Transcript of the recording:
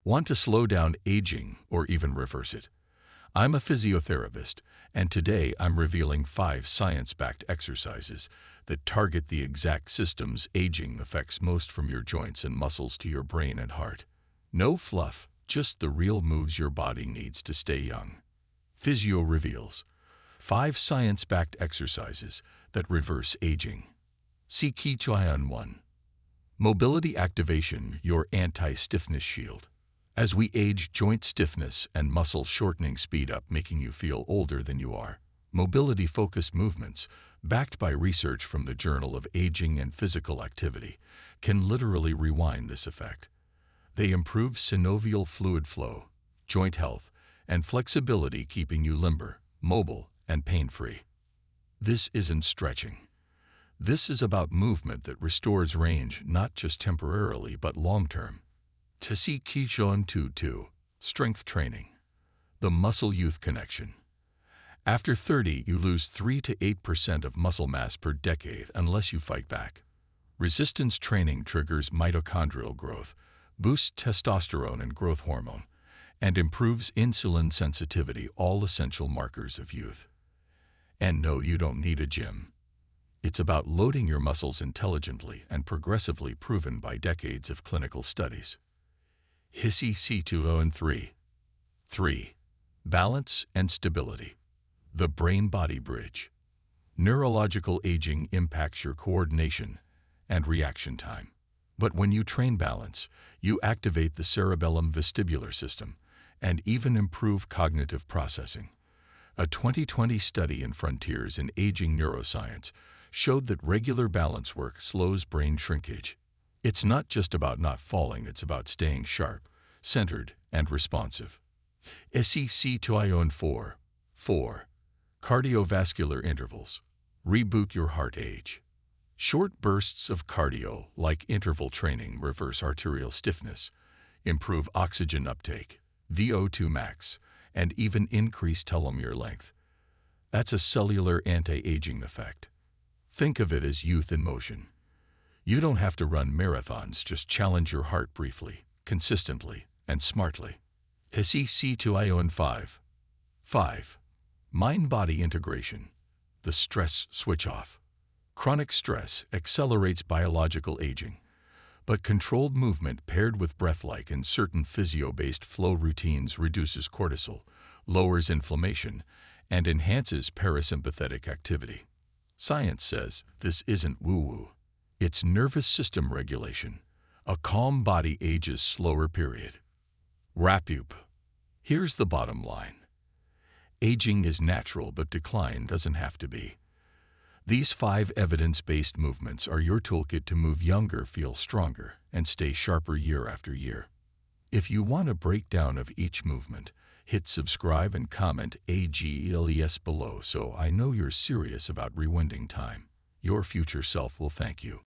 Want to slow down aging or even reverse it? I'm a physiotherapist, and today I'm revealing 5 science-backed exercises that target the exact systems aging affects most, from your joints and muscles to your brain and heart. No fluff, just the real moves your body needs to stay young. Physio reveals 5 science-backed exercises that reverse aging. See Physio-Approved 1. Mobility activation, your anti-stiffness shield. As we age, joint stiffness and muscle shortening speed up, making you feel older than you are. Mobility-focused movements, backed by research from the Journal of Aging and Physical Activity, can literally rewind this effect. They improve synovial fluid flow, joint health, and flexibility, keeping you limber, mobile, and pain-free. This isn't stretching. This is about movement that restores range, not just temporarily but long-term. To see Physio-Approved 2. Strength training. The muscle youth connection. After 30, you lose 3 to 8% of muscle mass per decade unless you fight back. Resistance training triggers mitochondrial growth, boosts testosterone and growth hormone, and improves insulin sensitivity, all essential markers of youth. And no, you don't need a gym. It's about loading your muscles intelligently and progressively, proven by decades of clinical studies. Physio-Approved 3. Balance and stability. The brain-body bridge. Neurological aging impacts your coordination and reaction time. But when you train balance, you activate the cerebellum vestibular system and even improve cognitive processing. A 2020 study in Frontiers in Aging Neuroscience showed that regular balance work slows brain shrinkage. It's not just about not falling, it's about staying sharp, centered, and responsive. Physio-Approved 4. Cardiovascular intervals. Reboot your heart age. Short bursts of cardio, like interval training, reverse arterial stiffness, improve oxygen uptake, VO2 max, and even increase telomere length. That's a cellular anti-aging effect. Think of it as youth in motion. You don't have to run marathons, just challenge your heart briefly, consistently, and smartly. Physio-Approved 5. Mind-body integration. The stress switch-off. Chronic stress accelerates biological aging, but controlled movement paired with breath-like and certain physio-based flow routines reduces cortisol, lowers inflammation, and enhances parasympathetic activity. Science says this isn't woo-woo. It's nervous system regulation. A calm body ages slower, period. Wrap up. Here's the bottom line. Aging is natural, but decline doesn't have to be. These 5 evidence-based movements are your toolkit to move younger, feel stronger, and stay sharper year after year. If you want a breakdown of each movement, hit subscribe and comment AGLES below so I know you're serious about rewinding time. Your future self will thank you.